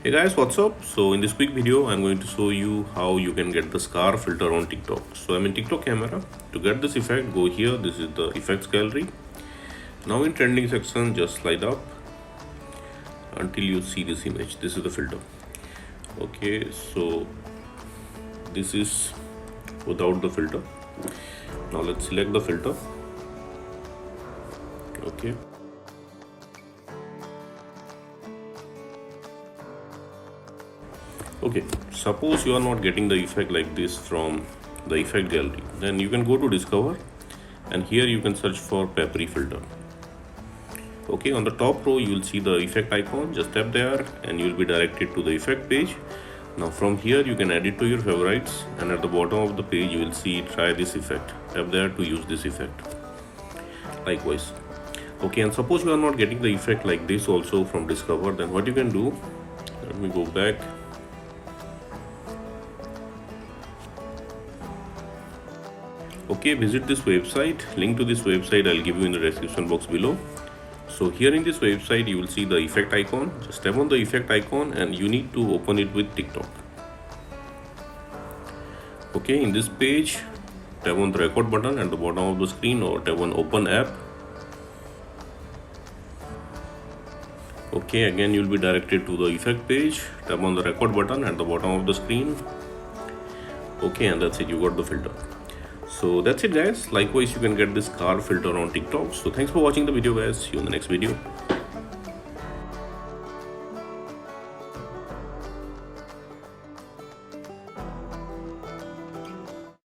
Hey guys, what's up? So in this quick video I'm going to show you how you can get the scar filter on TikTok. So I'm in TikTok camera. To get this effect, go here. This is the effects gallery. Now in trending section, just slide up until you see this image. This is the filter. Okay, so this is without the filter. Now let's select the filter. Okay. Okay, suppose you are not getting the effect like this from the effect gallery, then you can go to discover and here you can search for peppery filter. Okay, on the top row you will see the effect icon. Just tap there and you will be directed to the effect page. Now from here you can add it to your favorites, and at the bottom of the page you will see try this effect. Tap there to use this effect. Likewise. Okay, and suppose you are not getting the effect like this also from discover, then what you can do, let me go back. Okay, visit this website. Link to this website I'll give you in the description box below. So here in this website you will see the effect icon. Just tap on the effect icon and you need to open it with TikTok. Okay, in this page tap on the record button at the bottom of the screen or tap on open app. Okay, again you will be directed to the effect page. Tap on the record button at the bottom of the screen. Okay, and that's it, you got the filter. So that's it guys. Likewise you can get this car filter on TikTok. So thanks for watching the video guys. See you in the next video.